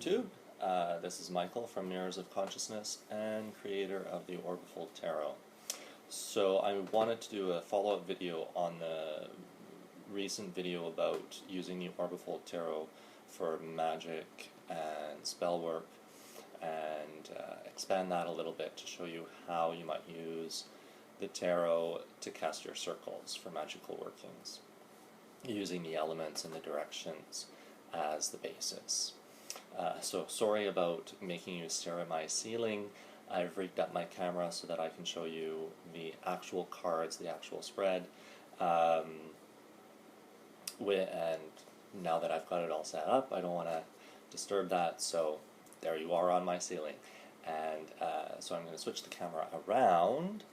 YouTube. This is Michael from Mirrors of Consciousness and creator of the Orbifold Tarot. So I wanted to do a follow-up video on the recent video about using the Orbifold Tarot for magic and spellwork, and expand that a little bit to show you how you might use the tarot to cast your circles for magical workings, using the elements and the directions as the basis. So sorry about making you stare at my ceiling. I've rigged up my camera so that I can show you the actual cards, the actual spread. And now that I've got it all set up, I don't want to disturb that, so there you are on my ceiling. And so I'm going to switch the camera around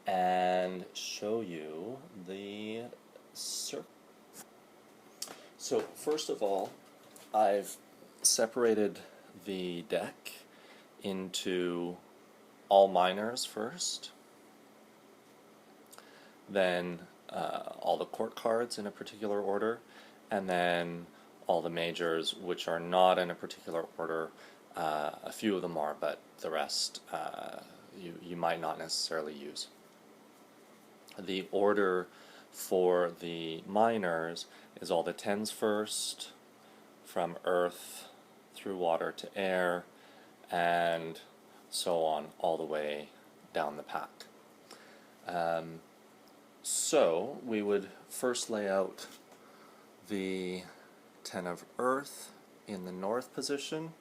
and show you the circle. So first of all, I've separated the deck into all minors first, then all the court cards in a particular order, and then all the majors, which are not in a particular order. A few of them are, but the rest you might not necessarily use. The order for the minors is all the tens first, from earth through water to air, and so on all the way down the pack. So we would first lay out the 10 of earth in the north position,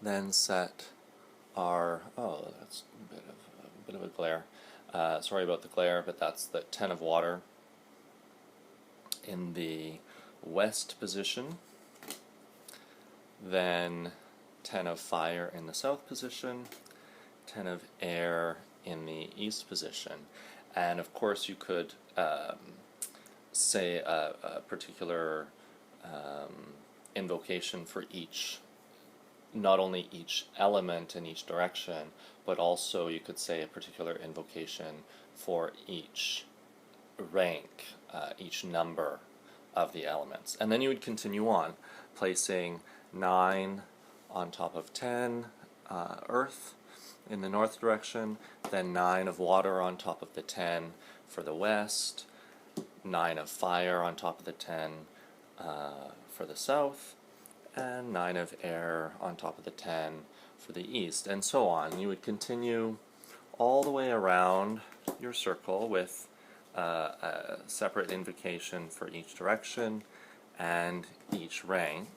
then set our, oh, that's a bit of a glare. Sorry about the glare, but that's the 10 of water in the west position, then 10 of fire in the south position, 10 of air in the east position. And of course you could say a particular invocation for each, not only each element in each direction, but also you could say a particular invocation for each rank, each number of the elements. And then you would continue on, placing 9 on top of 10 earth in the north direction, then 9 of water on top of the 10 for the west, 9 of fire on top of the 10 for the south, and 9 of air on top of the 10 for the east, and so on. You would continue all the way around your circle with a separate invocation for each direction and each rank,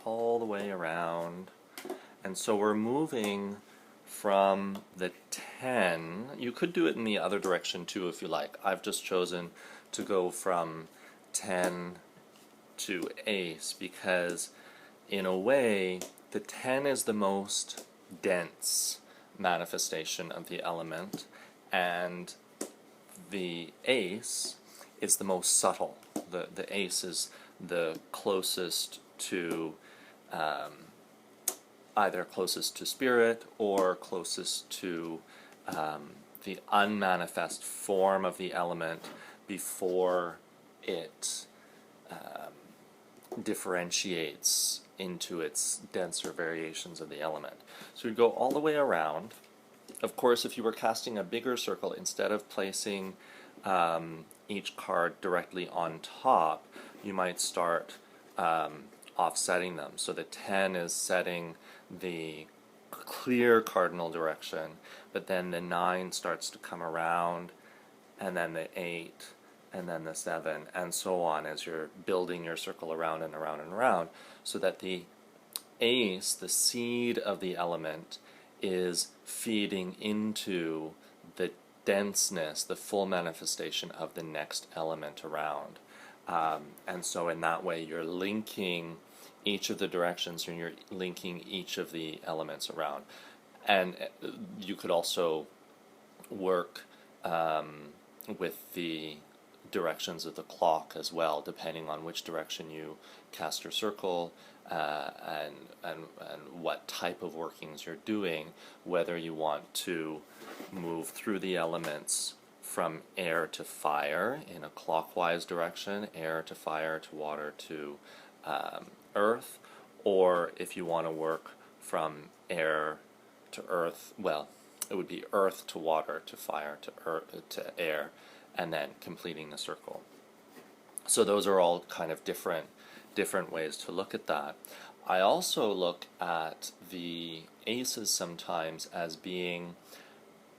all the way around. And so we're moving from the 10, you could do it in the other direction too if you like. I've just chosen to go from 10 to ace because in a way the 10 is the most dense manifestation of the element, and the ace is the most subtle. The ace is the closest to either closest to spirit or closest to the unmanifest form of the element before it differentiates into its denser variations of the element. So we go all the way around. Of course, if you were casting a bigger circle, instead of placing each card directly on top, you might start offsetting them. So the 10 is setting the clear cardinal direction, but then the 9 starts to come around, and then the 8, and then the 7, and so on as you're building your circle around and around and around, so that the ace, the seed of the element, is feeding into the denseness, the full manifestation of the next element around. And so in that way you're linking each of the directions, and you're linking each of the elements around. And you could also work with the directions of the clock as well, depending on which direction you cast your circle, and what type of workings you're doing, whether you want to move through the elements from air to fire in a clockwise direction, air to fire to water to earth, or if you want to work from air to earth, well, it would be earth to water to fire to earth to air, and then completing the circle. So those are all kind of different ways to look at that. I also look at the aces sometimes as being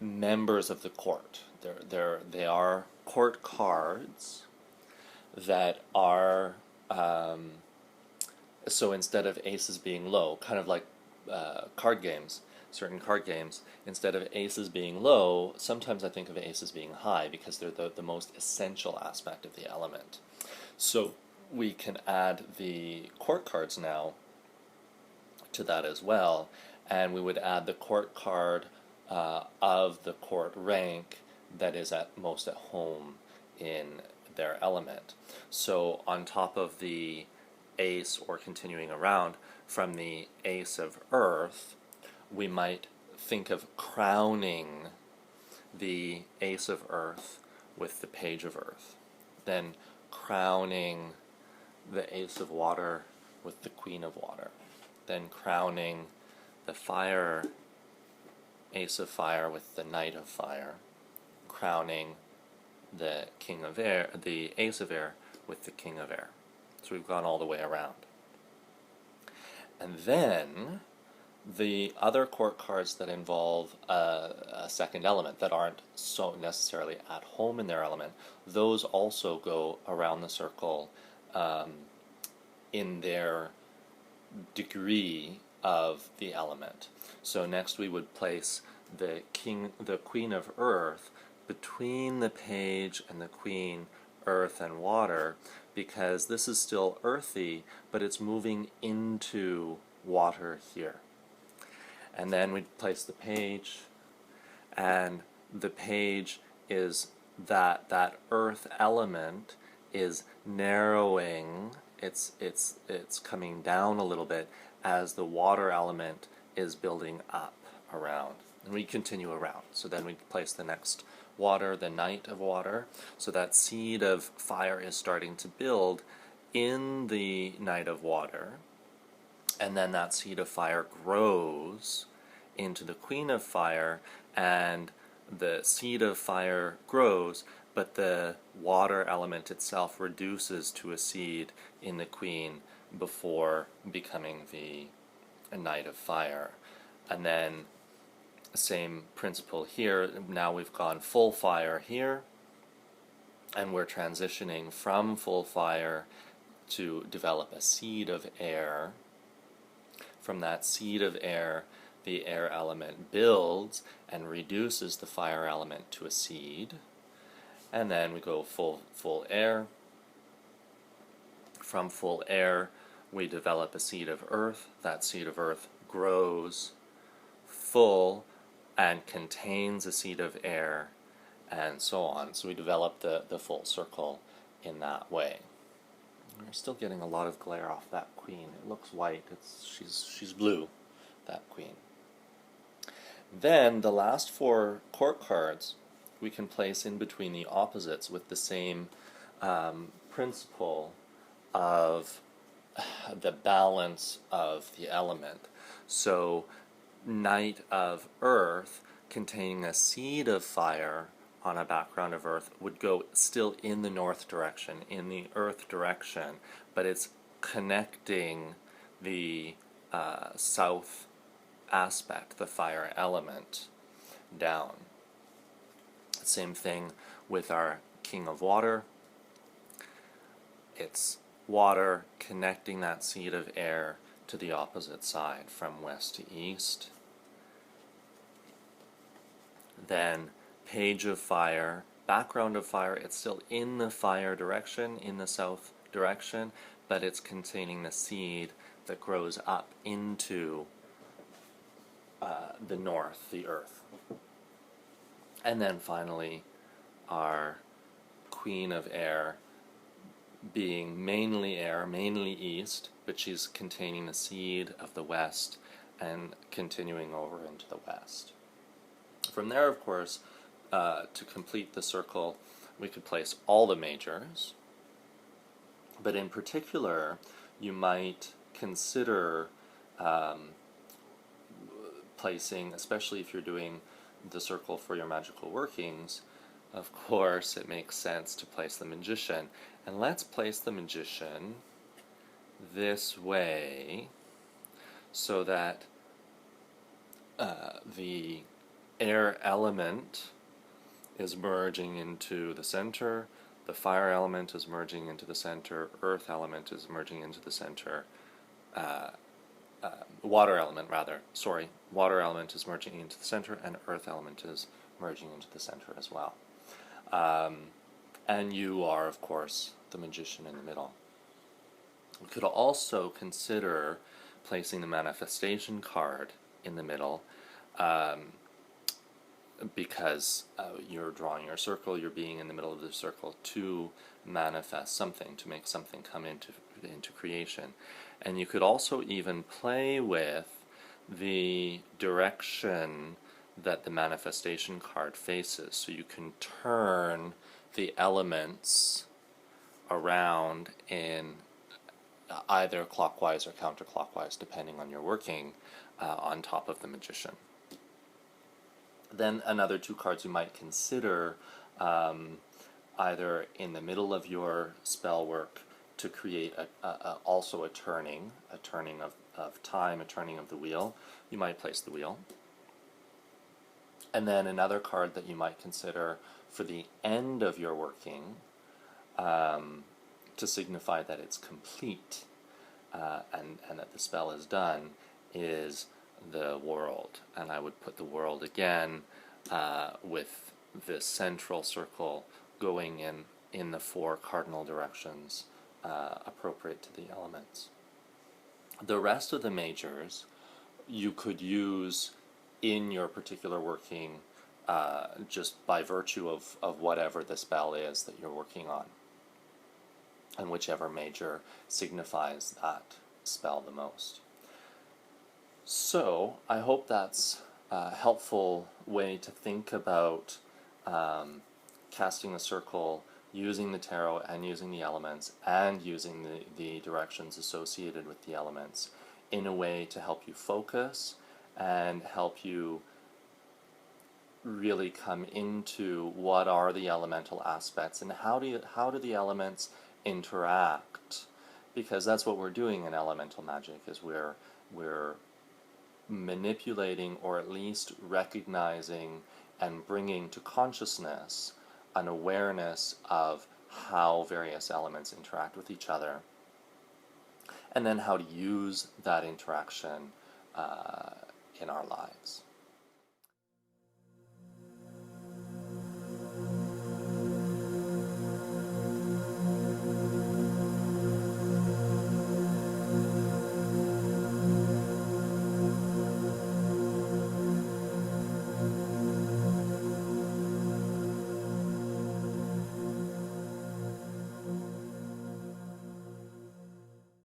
members of the court. They are court cards that are, so instead of aces being low, kind of like card games, certain card games, instead of aces being low, sometimes I think of aces being high because they're the most essential aspect of the element. So we can add the court cards now to that as well, and we would add the court card of the court rank that is at most at home in their element. So on top of the ace, or continuing around from the ace of earth, we might think of crowning the ace of earth with the page of earth, then crowning the ace of water with the queen of water, then crowning the fire, ace of fire with the knight of fire, crowning the king of air, the ace of air with the king of air. So we've gone all the way around. And then the other court cards that involve a second element that aren't so necessarily at home in their element, those also go around the circle in their degree of the element. So next we would place the queen of earth between the page and the queen, earth and water, because this is still earthy, but it's moving into water here. And then we'd place the page, and the page is that earth element is narrowing, it's coming down a little bit as the water element is building up around. And we continue around. So then we place the next water, the knight of water. So that seed of fire is starting to build in the knight of water. And then that seed of fire grows into the queen of fire, and the seed of fire grows, but the water element itself reduces to a seed in the queen before becoming the knight of fire. And then same principle here. Now we've gone full fire here, and we're transitioning from full fire to develop a seed of air. From that seed of air, the air element builds and reduces the fire element to a seed. And then we go full air. From full air, we develop a seed of earth. That seed of earth grows full and contains a seed of air, and so on. So we develop the full circle in that way. We're still getting a lot of glare off that queen. It looks white. She's blue, that queen. Then the last four court cards we can place in between the opposites with the same principle of the balance of the element. So knight of earth containing a seed of fire on a background of earth would go still in the north direction, in the earth direction, but it's connecting the south aspect, the fire element, down. Same thing with our king of water. It's water connecting that seed of air to the opposite side, from west to east. Then page of fire, background of fire, it's still in the fire direction, in the south direction, but it's containing the seed that grows up into the north, the earth. And then finally, our queen of air, being mainly air, mainly east, but she's containing the seed of the west and continuing over into the west. From there, of course, to complete the circle, we could place all the majors, but in particular, you might consider um, placing, especially if you're doing the circle for your magical workings, of course it makes sense to place the magician. And let's place the magician this way so that the air element is merging into the center, the fire element is merging into the center, earth element is merging into the center, water element is merging into the center, and earth element is merging into the center as well. And you are, of course, the magician in the middle. We could also consider placing the manifestation card in the middle, because you're drawing your circle, you're being in the middle of the circle to manifest something, to make something come into creation. And you could also even play with the direction that the manifestation card faces, so you can turn the elements around in either clockwise or counterclockwise, depending on your working, on top of the magician. Then another two cards you might consider, either in the middle of your spell work to create also a turning of time, a turning of the wheel. You might place the wheel. And then another card that you might consider for the end of your working, to signify that it's complete and that the spell is done, is the world. And I would put the world again with this central circle going in the four cardinal directions appropriate to the elements. The rest of the majors you could use in your particular working just by virtue of whatever the spell is that you're working on, and whichever major signifies that spell the most. So I hope that's a helpful way to think about casting the circle, using the tarot and using the elements, and using the directions associated with the elements in a way to help you focus and help you really come into what are the elemental aspects and how do the elements interact, because that's what we're doing in elemental magic, is we're manipulating, or at least recognizing and bringing to consciousness an awareness of how various elements interact with each other, and then how to use that interaction in our lives.